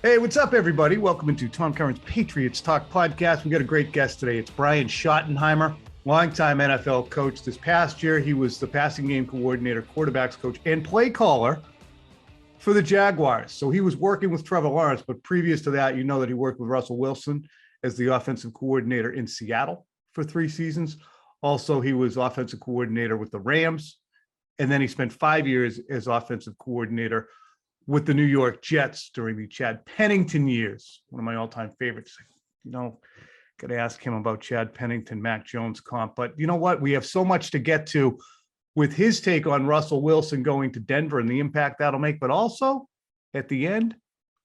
Hey, what's up, everybody? Welcome into Tom Curran's Patriots Talk podcast. We got a great guest today. It's Brian Schottenheimer, longtime NFL coach. This past year, he was the passing game coordinator, quarterbacks coach, and play caller for the Jaguars. So he was working with Trevor Lawrence, but previous to that, you know that he worked with Russell Wilson as the offensive coordinator in Seattle for 3 seasons. Also, he was offensive coordinator with the Rams, and then he spent 5 years as offensive coordinator with the New York Jets during the Chad Pennington years, one of my all-time favorites. You know, got to ask him about Chad Pennington, Mac Jones comp. But you know what? We have so much to get to with his take on Russell Wilson going to Denver and the impact that'll make. But also, at the end,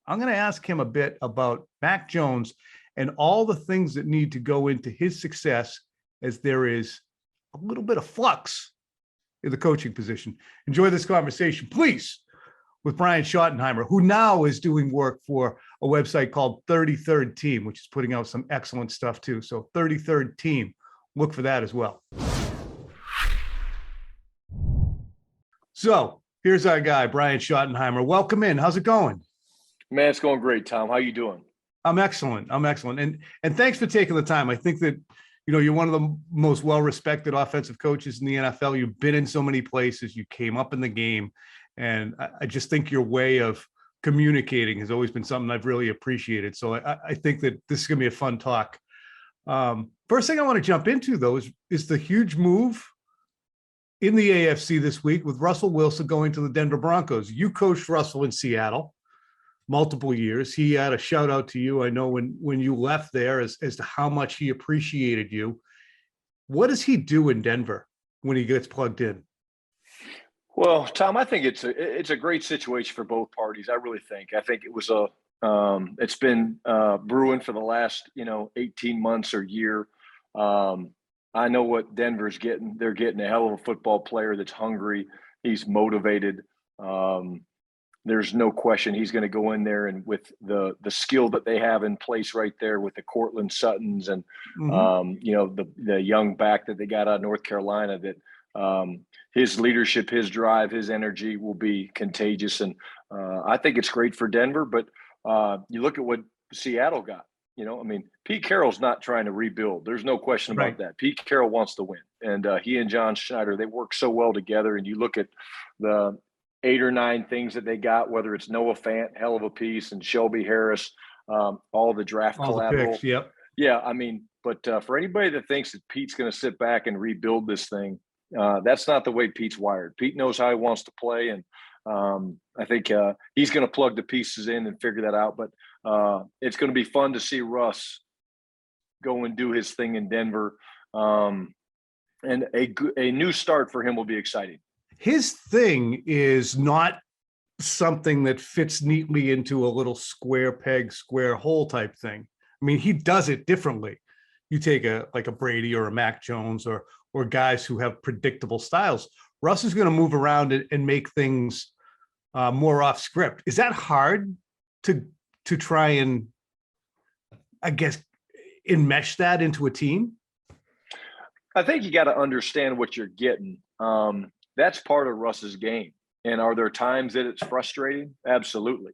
I'm going to ask him a bit about Mac Jones and all the things that need to go into his success, as there is a little bit of flux in the coaching position. Enjoy this conversation, please, with Brian Schottenheimer, who now is doing work for a website called 33rd Team, which is putting out some excellent stuff too. So 33rd Team, look for that as well. So here's our guy, Brian Schottenheimer. Welcome in. How's it going? Man, it's going great, Tom. How you doing? I'm excellent. And thanks for taking the time. I think that, you know, you're one of the most well-respected offensive coaches in the NFL. You've been in so many places. You came up in the game. And I just think your way of communicating has always been something I've really appreciated. So I think that this is going to be a fun talk. First thing I want to jump into, though, is the huge move in the AFC this week with Russell Wilson going to the Denver Broncos. You coached Russell in Seattle multiple years. He had a shout out to you, I know, when you left there as to how much he appreciated you. What does he do in Denver when he gets plugged in? Well, Tom, I think it's a great situation for both parties. I really think. I think it was it's been brewing for the last 18 months or year. I know what Denver's getting. They're getting a hell of a football player that's hungry. He's motivated. There's no question he's going to go in there, and with the skill that they have in place right there with the Cortland Suttons and the young back that they got out of North Carolina, that his leadership, his drive, his energy will be contagious. And I think it's great for Denver. But you look at what Seattle got. Pete Carroll's not trying to rebuild. There's no question about that. Pete Carroll wants to win. And he and John Schneider, they work so well together. And you look at the 8 or 9 things that they got, whether it's Noah Fant, hell of a piece, and Shelby Harris, all the draft collateral. Picks, yep. Yeah, but for anybody that thinks that Pete's going to sit back and rebuild this thing, that's not the way Pete's wired. Pete knows how he wants to play, and I think he's going to plug the pieces in and figure that out. But it's going to be fun to see Russ go and do his thing in Denver, and a new start for him will be exciting. His thing is not something that fits neatly into a little square peg, square hole type thing. I mean, he does it differently. You take a Brady or a Mac Jones or guys who have predictable styles. Russ is going to move around and make things more off script. Is that hard to try and, I guess, enmesh that into a team? I think you got to understand what you're getting. That's part of Russ's game. And are there times that it's frustrating? Absolutely.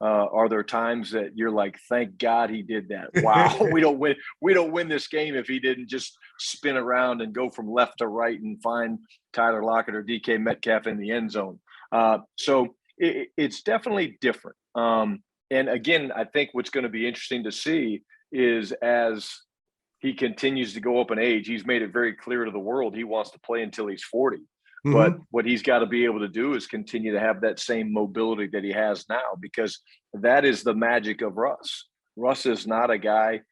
Are there times that you're like, thank God he did that? Wow, we don't win this game if he didn't just spin around and go from left to right and find Tyler Lockett or DK Metcalf in the end zone. So it's definitely different. And again, I think what's going to be interesting to see is as he continues to go up in age, he's made it very clear to the world he wants to play until he's 40. Mm-hmm. But what he's got to be able to do is continue to have that same mobility that he has now, because that is the magic of Russ. Russ is not a guy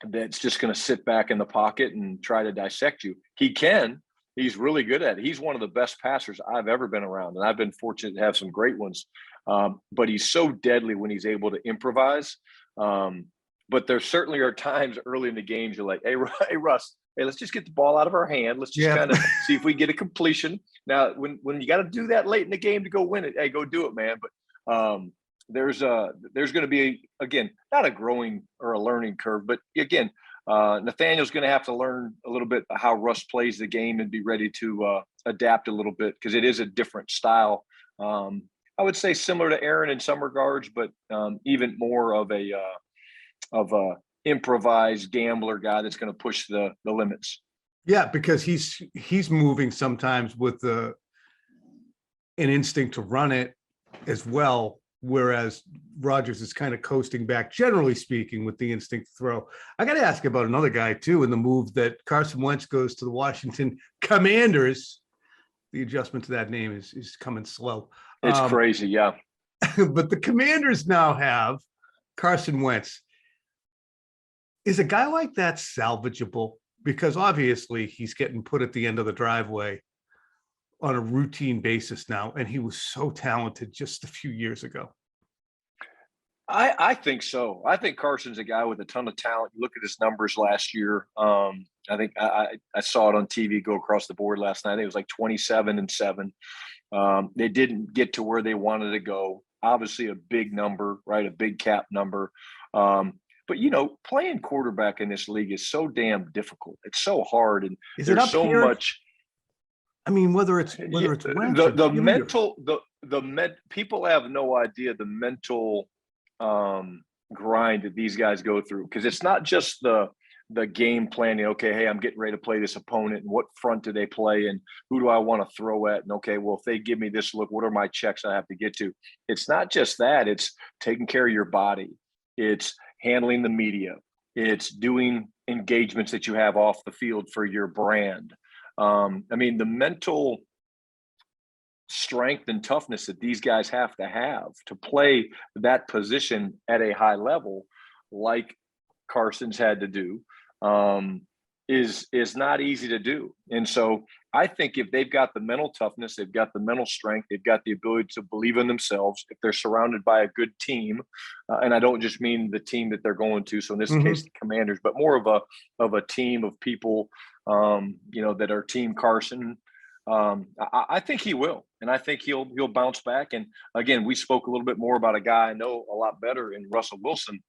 that's just going to sit back in the pocket and try to dissect you. He can. He's really good at it. He's one of the best passers I've ever been around, and I've been fortunate to have some great ones. But he's so deadly when he's able to improvise. But there certainly are times early in the games you're like, hey, Russ, hey, let's just get the ball out of our hand. Let's just kind of see if we get a completion. Now, when you got to do that late in the game to go win it, hey, go do it, man. But there's going to be, again, not a growing or a learning curve, but again, Nathaniel's going to have to learn a little bit how Russ plays the game and be ready to adapt a little bit, because it is a different style. I would say similar to Aaron in some regards, but even more of a improvised gambler guy that's going to push the limits. Yeah, because he's moving sometimes with an instinct to run it as well, whereas Rodgers is kind of coasting back, generally speaking, with the instinct to throw. I got to ask about another guy too, in the move that Carson Wentz goes to the Washington Commanders. The adjustment to that name is coming slow. It's crazy, yeah. But the Commanders now have Carson Wentz. Is a guy like that salvageable? Because obviously he's getting put at the end of the driveway on a routine basis now, and he was so talented just a few years ago. I think so. I think Carson's a guy with a ton of talent. You look at his numbers last year. I think I saw it on TV go across the board last night. I think it was like 27-7. They didn't get to where they wanted to go. Obviously a big number, right? A big cap number. But, playing quarterback in this league is so damn difficult. It's so hard. And there's so much. I mean, whether it's Wentz the mental, people have no idea the mental grind that these guys go through, because it's not just the game planning. Okay, hey, I'm getting ready to play this opponent, and what front do they play, and who do I want to throw at, and okay, well, if they give me this look, what are my checks I have to get to? It's not just that. It's taking care of your body. It's handling the media. It's doing engagements that you have off the field for your brand. I mean, the mental strength and toughness that these guys have to play that position at a high level, like Carson's had to do, is not easy to do. And so I think if they've got the mental toughness, they've got the mental strength, they've got the ability to believe in themselves, if they're surrounded by a good team, and I don't just mean the team that they're going to, so in this case, the Commanders, but more of a team of people, that are Team Carson. I think he will, and I think he'll bounce back. And again, we spoke a little bit more about a guy I know a lot better in Russell Wilson.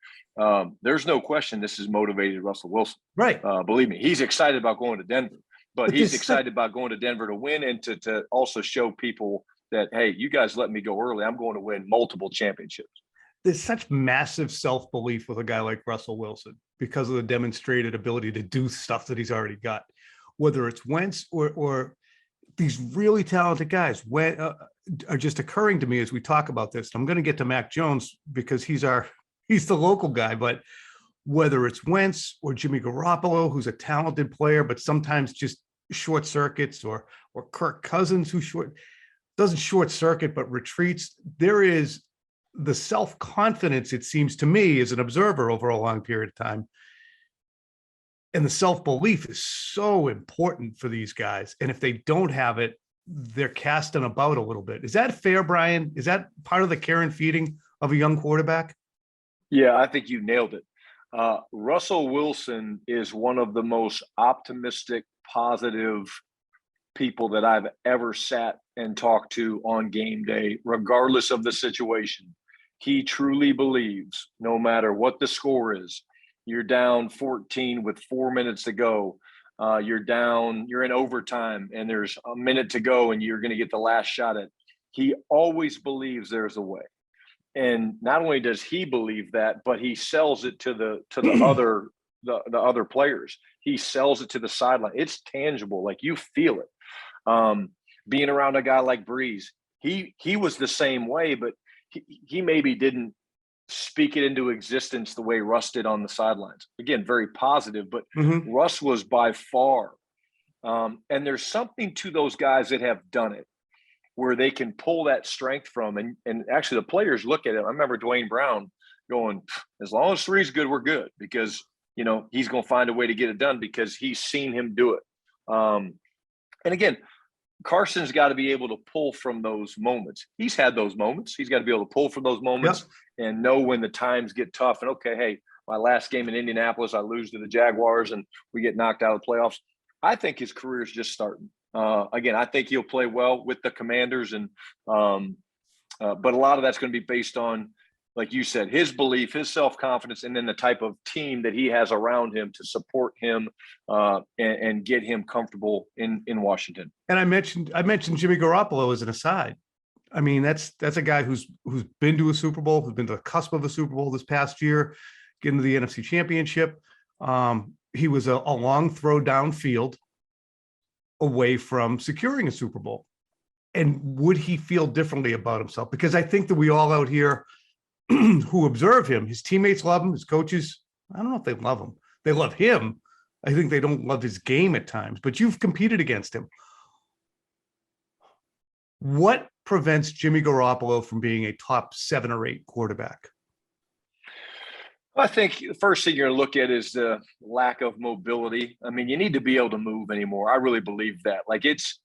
There's no question this has motivated Russell Wilson. Right. Believe me, he's excited about going to Denver, but he's excited about going to Denver to win and to also show people that, hey, you guys let me go early. I'm going to win multiple championships. There's such massive self-belief with a guy like Russell Wilson because of the demonstrated ability to do stuff that he's already got, whether it's Wentz or these really talented guys are just occurring to me as we talk about this. I'm going to get to Mac Jones because he's the local guy, but whether it's Wentz or Jimmy Garoppolo, who's a talented player, but sometimes just short circuits, or Kirk Cousins, who doesn't short circuit, but retreats. There is the self-confidence, it seems to me, as an observer over a long period of time. And the self-belief is so important for these guys. And if they don't have it, they're casting about a little bit. Is that fair, Brian? Is that part of the care and feeding of a young quarterback? Yeah, I think you nailed it. Russell Wilson is one of the most optimistic, positive people that I've ever sat and talked to on game day, regardless of the situation. He truly believes no matter what the score is, you're down 14 with 4 minutes to go. You're in overtime and there's a minute to go and you're going to get the last shot at. He always believes there's a way. And not only does he believe that, but he sells it to the other players. He sells it to the sideline. It's tangible, like you feel it. Being around a guy like Breeze, he was the same way, but he maybe didn't speak it into existence the way Russ did on the sidelines. Again, very positive, but Russ was by far. And there's something to those guys that have done it, where they can pull that strength from. And actually the players look at it. I remember Dwayne Brown going, as long as three's good, we're good, because, he's going to find a way to get it done because he's seen him do it. And again, Carson's got to be able to pull from those moments. He's had those moments. He's got to be able to pull from those moments and know when the times get tough. And okay, hey, my last game in Indianapolis, I lose to the Jaguars and we get knocked out of the playoffs. I think his career is just starting. Again, I think he'll play well with the Commanders, and but a lot of that's going to be based on, like you said, his belief, his self-confidence, and then the type of team that he has around him to support him and get him comfortable in Washington. And I mentioned Jimmy Garoppolo as an aside. I mean, that's a guy who's been to a Super Bowl, who's been to the cusp of a Super Bowl this past year, getting to the NFC Championship. He was a long throw downfield away from securing a Super Bowl. And would he feel differently about himself? Because I think that we all out here who observe him, his teammates love him, his coaches, I don't know if they love him. They love him. I think they don't love his game at times, but you've competed against him. What prevents Jimmy Garoppolo from being a top 7 or 8 quarterback? I think the first thing you're going to look at is the lack of mobility. I mean, you need to be able to move anymore. I really believe that. Like, it's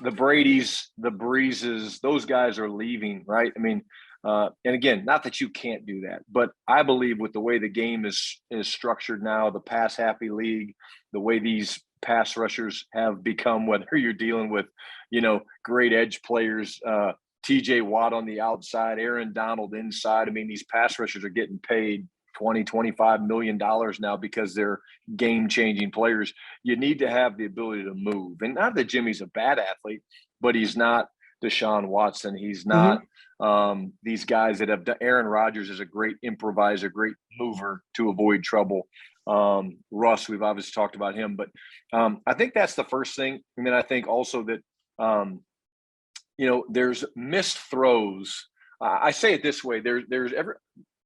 the Bradys, the Breezes, those guys are leaving, right? I mean, and again, not that you can't do that, but I believe with the way the game is structured now, the pass happy league, the way these pass rushers have become, whether you're dealing with, great edge players, TJ Watt on the outside, Aaron Donald inside. I mean, these pass rushers are getting paid $20-25 million now because they're game-changing players. You need to have the ability to move. And not that Jimmy's a bad athlete, but he's not Deshaun Watson. He's not these guys that have done. Aaron Rodgers is a great improviser, great mover to avoid trouble. Russ, we've obviously talked about him, but I think that's the first thing. And then I think also that, there's missed throws. I say it this way. There's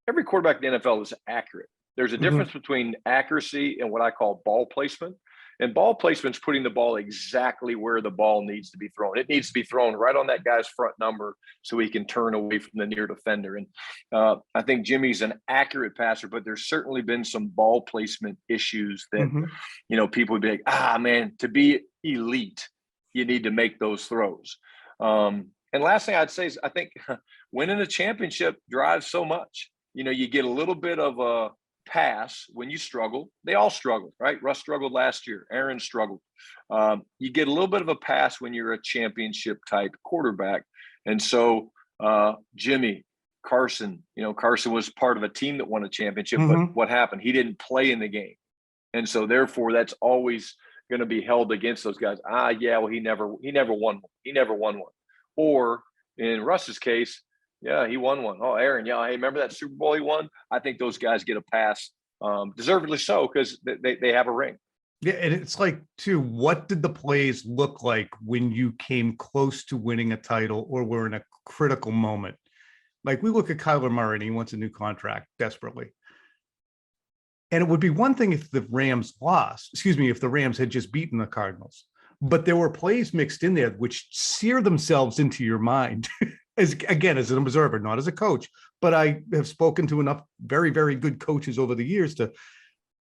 every quarterback in the NFL is accurate. There's a difference between accuracy and what I call ball placement. And ball placement is putting the ball exactly where the ball needs to be thrown. It needs to be thrown right on that guy's front number so he can turn away from the near defender. And I think Jimmy's an accurate passer, but there's certainly been some ball placement issues that, people would be like, man, to be elite, you need to make those throws. And last thing I'd say is I think winning a championship drives so much. You get a little bit of a pass when you struggle. They all struggle, right? Russ struggled last year. Aaron struggled. You get a little bit of a pass when you're a championship type quarterback. And so Jimmy, Carson, Carson was part of a team that won a championship, but what happened? He didn't play in the game. And so therefore that's always going to be held against those guys. Well, he never won one. He never won one. Or in Russ's case, yeah, he won one. Oh, Aaron, hey, remember that Super Bowl he won? I think those guys get a pass, deservedly so, because they have a ring. Yeah, and it's like, too, what did the plays look like when you came close to winning a title or were in a critical moment? Like, we look at Kyler Murray, and he wants a new contract desperately. And it would be one thing if the Rams if the Rams had just beaten the Cardinals. But there were plays mixed in there which sear themselves into your mind. As an observer, not as a coach, but I have spoken to enough very, very good coaches over the years to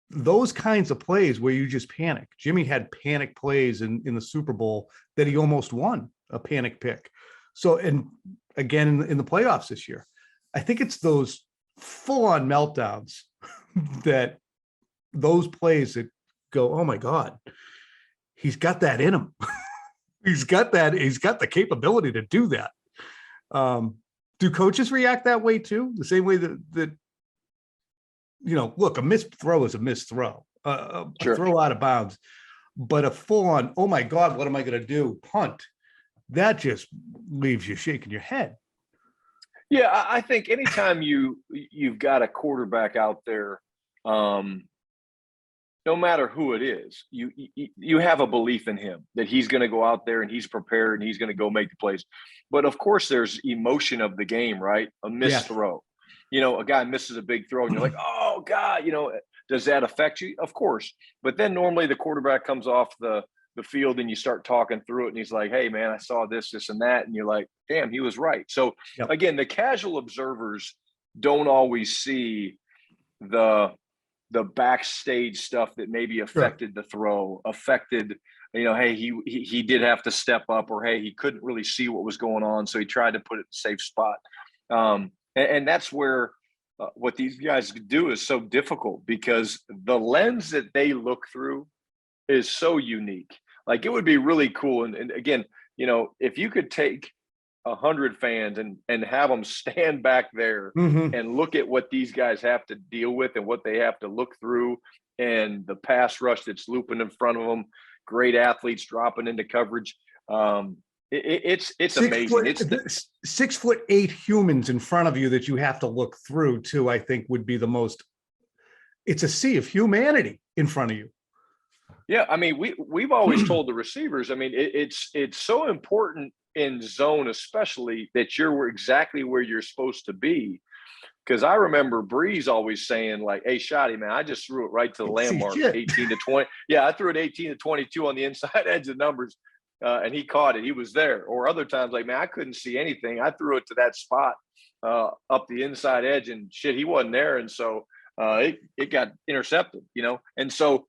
those kinds of plays where you just panic. Jimmy had panic plays in the Super Bowl that he almost won a panic pick. So, and again, in the playoffs this year, I think it's those full-on meltdowns that those plays that go, oh my God, he's got that in him. He's got the capability to do that. Do coaches react that way too? The same way that look, a missed throw is a missed throw, a throw out of bounds, but a full on, oh my God, what am I going to do? Punt. That just leaves you shaking your head. Yeah, I think anytime you've got a quarterback out there, no matter who it is, you have a belief in him that he's going to go out there and he's prepared and he's going to go make the plays. But of course, there's emotion of the game, right? A missed throw. A guy misses a big throw and you're like, oh God, does that affect you? Of course. But then normally the quarterback comes off the field and you start talking through it and he's like, hey man, I saw this, this, and that. And you're like, damn, he was right. So again, the casual observers don't always see the backstage stuff that maybe affected the throw, affected, hey, he did have to step up, or hey, he couldn't really see what was going on, so he tried to put it in a safe spot. And that's where what these guys do is so difficult, because the lens that they look through is so unique. Like, it would be really cool. And again, if you could take 100 fans and have them stand back there and look at what these guys have to deal with and what they have to look through, and the pass rush that's looping in front of them, great athletes dropping into coverage. It's amazing. It's 6'8" humans in front of you that you have to look through too. I think would be the most. It's a sea of humanity in front of you. Yeah, I mean, we've always told the receivers. I mean, it's so important in zone, especially that you're exactly where you're supposed to be. Because I remember Breeze always saying, like, "Hey, Shotty, man, I just threw it right to the landmark, 18 to 20. Yeah, I threw it 18 to 22 on the inside edge of numbers, and he caught it. He was there." Or other times, like, "Man, I couldn't see anything. I threw it to that spot up the inside edge, and shit, he wasn't there." And so it got intercepted, you know. And so,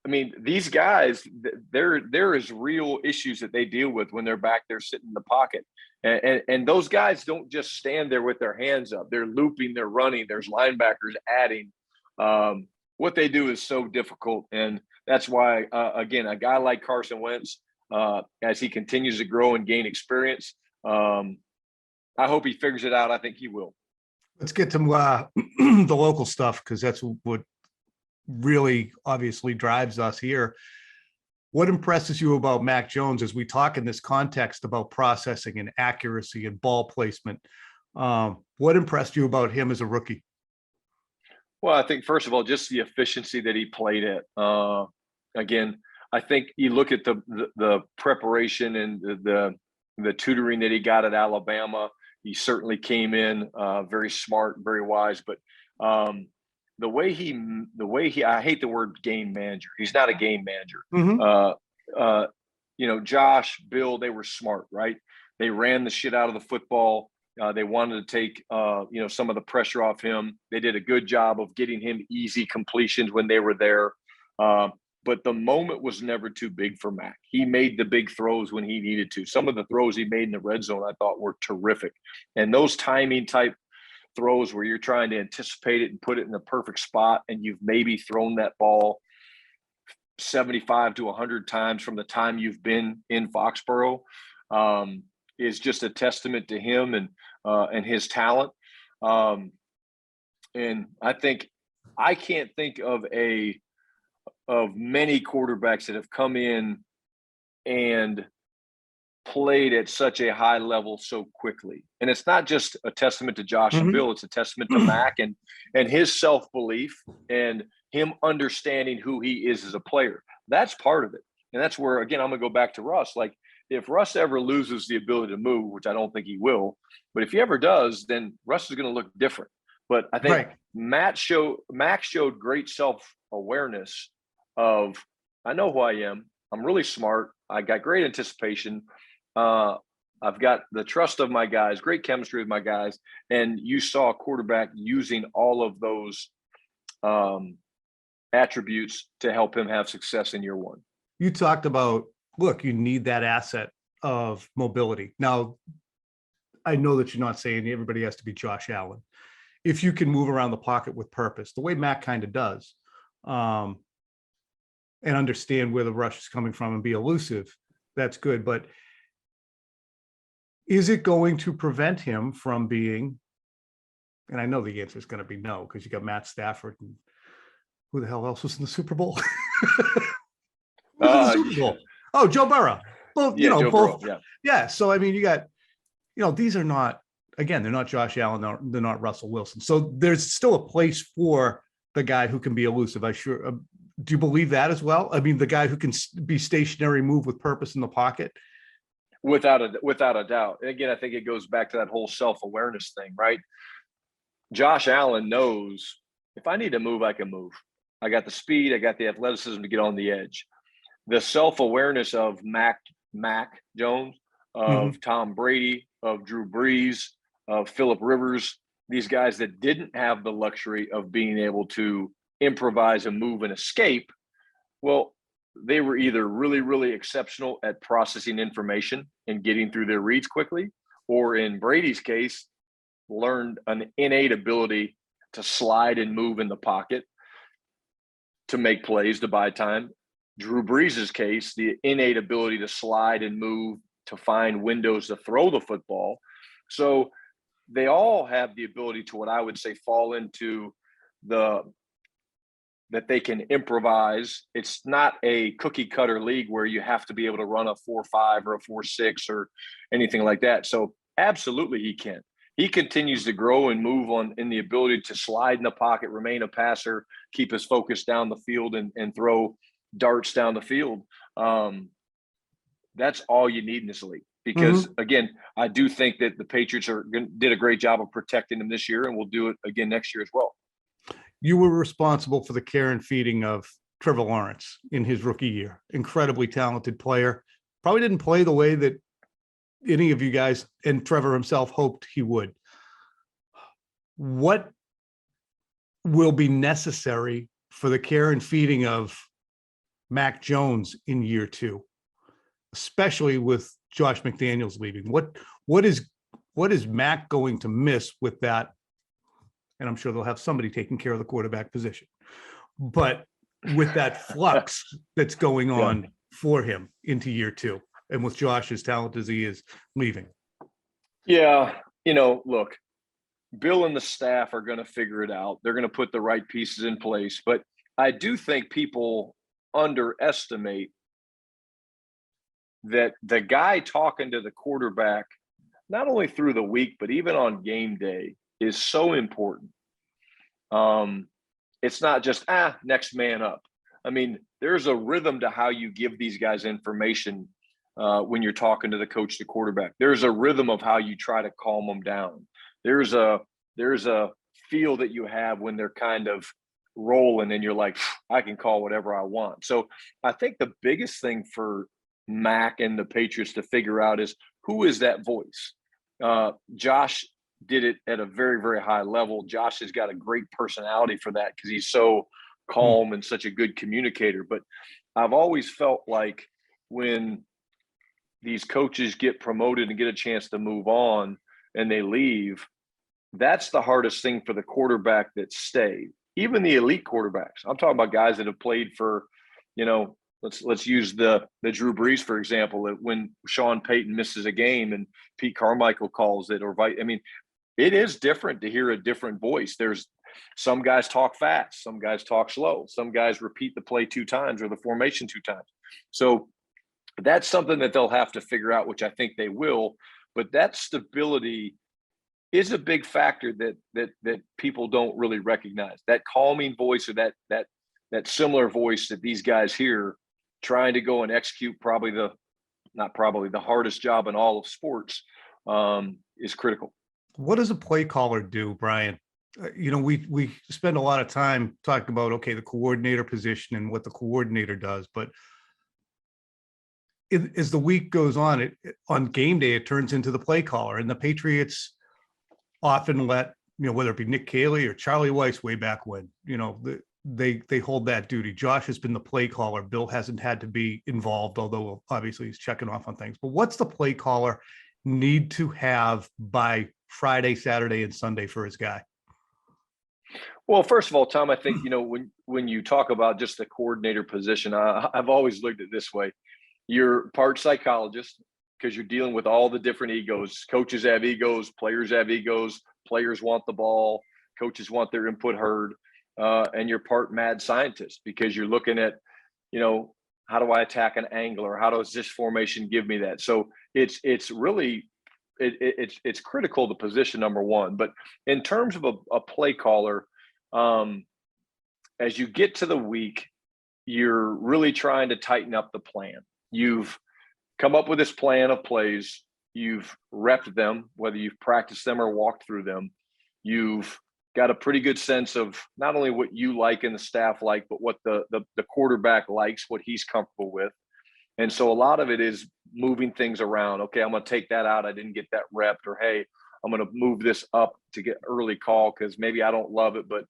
I mean, these guys, there is real issues that they deal with when they're back there sitting in the pocket. And those guys don't just stand there with their hands up. They're looping, they're running. There's linebackers adding. What they do is so difficult. And that's why, again, a guy like Carson Wentz, as he continues to grow and gain experience, I hope he figures it out. I think he will. Let's get to the local stuff, because that's what really obviously drives us here. What impresses you about Mac Jones as we talk in this context about processing and accuracy and ball placement? What impressed you about him as a rookie? Well, I think, first of all, just the efficiency that he played at. Again, I think you look at the preparation and the tutoring that he got at Alabama. He certainly came in very smart, very wise, but the way he, I hate the word game manager. He's not a game manager. Mm-hmm. You know, Josh, Bill, they were smart, right? They ran the shit out of the football. They wanted to take, you know, some of the pressure off him. They did a good job of getting him easy completions when they were there. But the moment was never too big for Mac. He made the big throws when he needed to. Some of the throws he made in the red zone, I thought, were terrific. And those timing type throws where you're trying to anticipate it and put it in the perfect spot, and you've maybe thrown that ball 75 to 100 times from the time you've been in Foxborough, is just a testament to him and his talent. And I think I can't think of many quarterbacks that have come in and played at such a high level so quickly. And it's not just a testament to Josh and Bill, it's a testament to Mac and his self-belief and him understanding who he is as a player. That's part of it. And that's where, again, I'm going to go back to Russ. Like, if Russ ever loses the ability to move, which I don't think he will, but if he ever does, then Russ is going to look different. But I think Mac showed great self-awareness of, I know who I am. I'm really smart. I got great anticipation. I've got the trust of my guys, great chemistry with my guys. And you saw a quarterback using all of those attributes to help him have success in year one. You talked about, look, you need that asset of mobility. Now, I know that you're not saying everybody has to be Josh Allen. If you can move around the pocket with purpose, the way Mac kind of does, and understand where the rush is coming from and be elusive, that's good. But is it going to prevent him from being, and I know the answer is going to be no, because you got Matt Stafford and who the hell else was in the Super Bowl? The Super Bowl? Oh, Joe Burrow. Well, yeah, Joe both. Burrow, yeah. So, I mean, you got, these are not, again, they're not Josh Allen. They're not Russell Wilson. So there's still a place for the guy who can be elusive. Do you believe that as well? I mean, the guy who can be stationary, move with purpose in the pocket? Without a doubt. And again, I think it goes back to that whole self-awareness thing, right? Josh Allen knows, if I need to move, I can move. I got the speed, I got the athleticism to get on the edge. The self-awareness of Mac Jones, of Tom Brady, of Drew Brees, of Phillip Rivers, these guys that didn't have the luxury of being able to improvise and move and escape, well, they were either really, really exceptional at processing information and getting through their reads quickly, or in Brady's case, learned an innate ability to slide and move in the pocket to make plays, to buy time. Drew Brees' case, the innate ability to slide and move to find windows to throw the football. So they all have the ability to, what I would say, fall into the that they can improvise. It's not a cookie cutter league where you have to be able to run a 4-5 or a 4-6 or anything like that. So absolutely he can. He continues to grow and move on in the ability to slide in the pocket, remain a passer, keep his focus down the field and throw darts down the field. That's all you need in this league. Because again, I do think that the Patriots did a great job of protecting him this year and will do it again next year as well. You were responsible for the care and feeding of Trevor Lawrence in his rookie year. Incredibly talented player. Probably didn't play the way that any of you guys and Trevor himself hoped he would. What will be necessary for the care and feeding of Mac Jones in year 2, especially with Josh McDaniels leaving? What is Mac going to miss with that? And I'm sure they'll have somebody taking care of the quarterback position. But with that flux that's going on for him into year 2, and with Josh as talented as he is leaving. Yeah, look, Bill and the staff are going to figure it out. They're going to put the right pieces in place. But I do think people underestimate that the guy talking to the quarterback, not only through the week, but even on game day, is so important. It's not just, next man up. I mean, there's a rhythm to how you give these guys information when you're talking to the coach, the quarterback. There's a rhythm of how you try to calm them down. There's a feel that you have when they're kind of rolling and you're like, I can call whatever I want. So I think the biggest thing for Mac and the Patriots to figure out is, who is that voice? Josh did it at a very, very high level. Josh has got a great personality for that because he's so calm and such a good communicator. But I've always felt like when these coaches get promoted and get a chance to move on and they leave, that's the hardest thing for the quarterback that stayed. Even the elite quarterbacks. I'm talking about guys that have played for, let's use the Drew Brees, for example, when Sean Payton misses a game and Pete Carmichael calls it, it is different to hear a different voice. There's some guys talk fast, some guys talk slow, some guys repeat the play 2 times or the formation 2 times. So that's something that they'll have to figure out, which I think they will. But that stability is a big factor that people don't really recognize. That calming voice, or that similar voice that these guys hear, trying to go and execute the hardest job in all of sports, is critical. What does a play caller do, Brian? We spend a lot of time talking about, the coordinator position and what the coordinator does, but as the week goes on, on game day, it turns into the play caller, and the Patriots often let, whether it be Nick Caley or Charlie Weiss way back when, they hold that duty. Josh has been the play caller. Bill hasn't had to be involved, although obviously he's checking off on things. But what's the play caller need to have by Friday, Saturday, and Sunday for his guy? Well, first of all, Tom, I think, when you talk about just the coordinator position, I've always looked at it this way. You're part psychologist because you're dealing with all the different egos. Coaches have egos, players have egos, players want the ball, coaches want their input heard. And you're part mad scientist because you're looking at, how do I attack an angle, or how does this formation give me that? So it's really it's critical to position number one. But in terms of a play caller, as you get to the week, you're really trying to tighten up the plan. You've come up with this plan of plays. You've repped them, whether you've practiced them or walked through them. You've got a pretty good sense of not only what you like and the staff like, but what the quarterback likes, what he's comfortable with. And so a lot of it is moving things around. Okay, I'm going to take that out. I didn't get that repped. Or, hey, I'm going to move this up to get early call because maybe I don't love it, but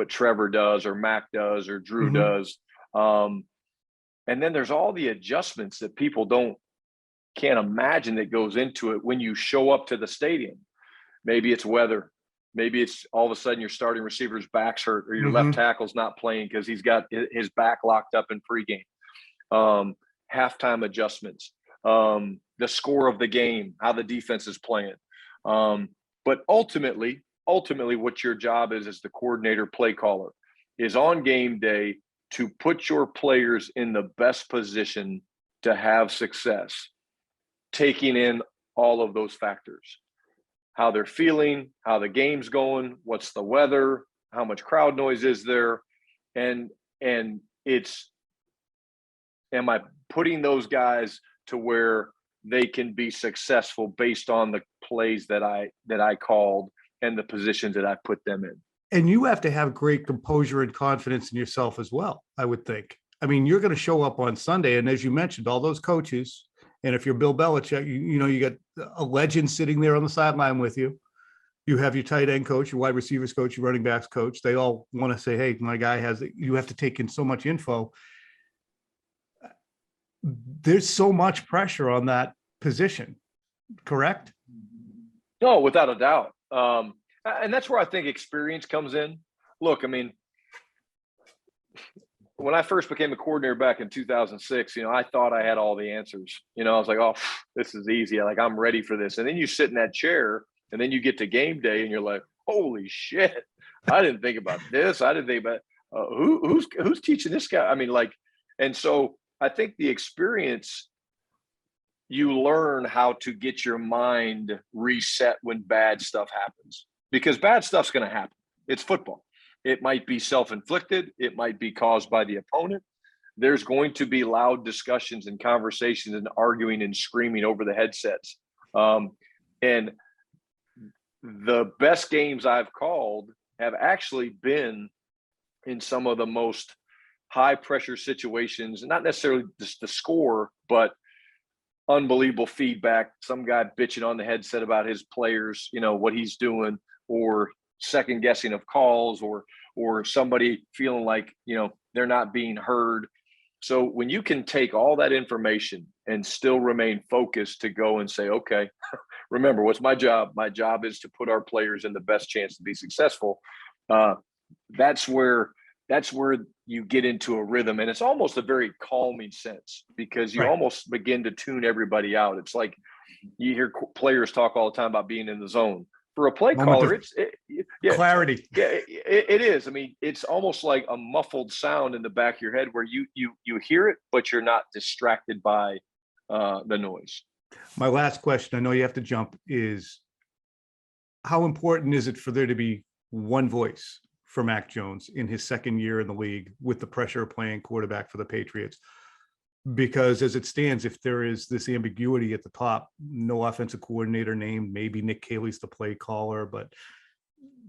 Trevor does, or Mac does, or Drew does. And then there's all the adjustments that people can't imagine that goes into it when you show up to the stadium. Maybe it's weather. Maybe it's all of a sudden your starting receiver's back's hurt, or your left tackle's not playing because he's got his back locked up in pregame. Halftime adjustments, the score of the game, how the defense is playing. But ultimately what your job is the coordinator, play caller. is on game day to put your players in the best position to have success, taking in all of those factors, how they're feeling, how the game's going, what's the weather, how much crowd noise is there, and it's, am I putting those guys to where they can be successful based on the plays that I called and the positions that I put them in. And you have to have great composure and confidence in yourself as well, I would think. I mean, you're going to show up on Sunday, and as you mentioned, all those coaches, and if you're Bill Belichick, you got a legend sitting there on the sideline with you. You have your tight end coach, your wide receivers coach, your running backs coach. They all want to say, hey, my guy has it. You have to take in so much info. There's so much pressure on that position, correct? No, without a doubt. And that's where I think experience comes in. Look, I mean, when I first became a coordinator back in 2006, I thought I had all the answers. I was like, oh, this is easy. I'm ready for this. And then you sit in that chair, and then you get to game day, and you're like, holy shit, I didn't think about this. I didn't think about who's teaching this guy. I mean, and so I think the experience, you learn how to get your mind reset when bad stuff happens, because bad stuff's going to happen. It's football. It might be self-inflicted. It might be caused by the opponent. There's going to be loud discussions and conversations and arguing and screaming over the headsets. And the best games I've called have actually been in some of the most high pressure situations, not necessarily just the score, but unbelievable feedback. Some guy bitching on the headset about his players, what he's doing, or second guessing of calls, or somebody feeling like, they're not being heard. So when you can take all that information and still remain focused to go and say, okay, remember, what's my job? My job is to put our players in the best chance to be successful. That's where you get into a rhythm, and it's almost a very calming sense, because you almost begin to tune everybody out. It's like you hear players talk all the time about being in the zone. For a play caller, it's clarity. Yeah, it is. I mean, it's almost like a muffled sound in the back of your head where you hear it, but you're not distracted by the noise. My last question, I know you have to jump, is how important is it for there to be one voice for Mac Jones in his second year in the league with the pressure of playing quarterback for the Patriots? Because as it stands, if there is this ambiguity at the top, no offensive coordinator named, maybe Nick Caley's the play caller, but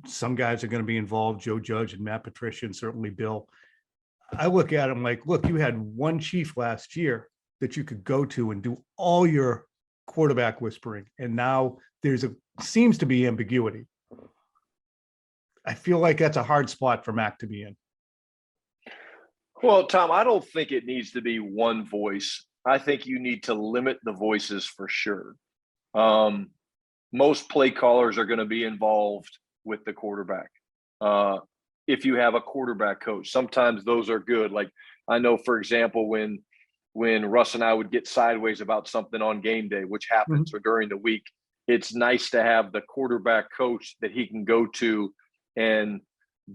some guys are going to be involved, Joe Judge and Matt Patricia, and certainly Bill. I look at him like, look, you had one chief last year that you could go to and do all your quarterback whispering, and now seems to be ambiguity. I feel like that's a hard spot for Mac to be in. Well, Tom, I don't think it needs to be one voice. I think you need to limit the voices for sure. Most play callers are going to be involved with the quarterback. If you have a quarterback coach, sometimes those are good. Like I know, for example, when Russ and I would get sideways about something on game day, which happens, or during the week, it's nice to have the quarterback coach that he can go to and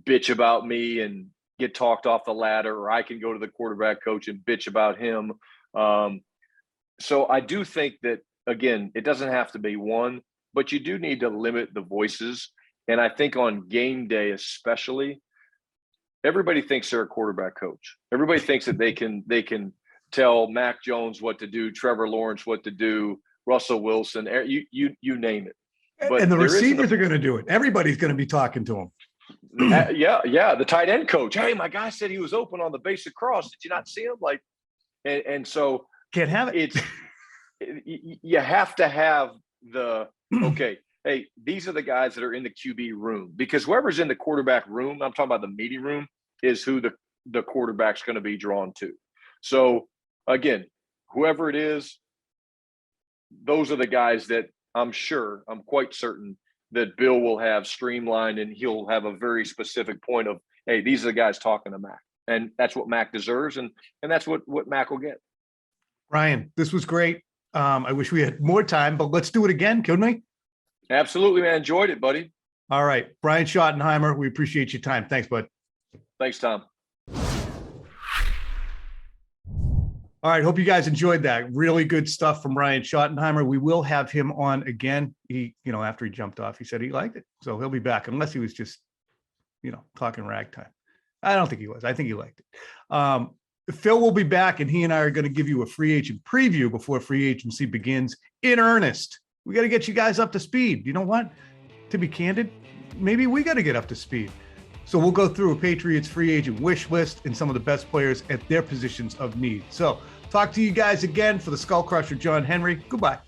bitch about me and get talked off the ladder, or I can go to the quarterback coach and bitch about him. So I do think that, again, it doesn't have to be one, but you do need to limit the voices. And I think on game day, especially, everybody thinks they're a quarterback coach. Everybody thinks that they can tell Mac Jones what to do, Trevor Lawrence what to do, Russell Wilson, you name it. But and the receivers are going to do it. Everybody's going to be talking to him. Yeah. The tight end coach. Hey, my guy said he was open on the basic cross. Did you not see him? And so can't have it. You have to have okay. Hey, these are the guys that are in the QB room, because whoever's in the quarterback room, I'm talking about the meeting room, is who the quarterback's going to be drawn to. So again, whoever it is, those are the guys that I'm quite certain that Bill will have streamlined, and he'll have a very specific point of, hey, these are the guys talking to Mac. And that's what Mac deserves, and that's what Mac will get. Brian, this was great. I wish we had more time, but let's do it again, couldn't we? Absolutely, man. Enjoyed it, buddy. All right. Brian Schottenheimer, we appreciate your time. Thanks, bud. Thanks, Tom. All right. Hope you guys enjoyed that. Really good stuff from Brian Schottenheimer. We will have him on again. He, after he jumped off, he said he liked it. So he'll be back unless he was just, talking ragtime. I don't think he was. I think he liked it. Phil will be back, and he and I are going to give you a free agent preview before free agency begins in earnest. We got to get you guys up to speed. You know what? To be candid, maybe we got to get up to speed. So we'll go through a Patriots free agent wish list and some of the best players at their positions of need. So talk to you guys again. For the Skull Crusher, John Henry. Goodbye.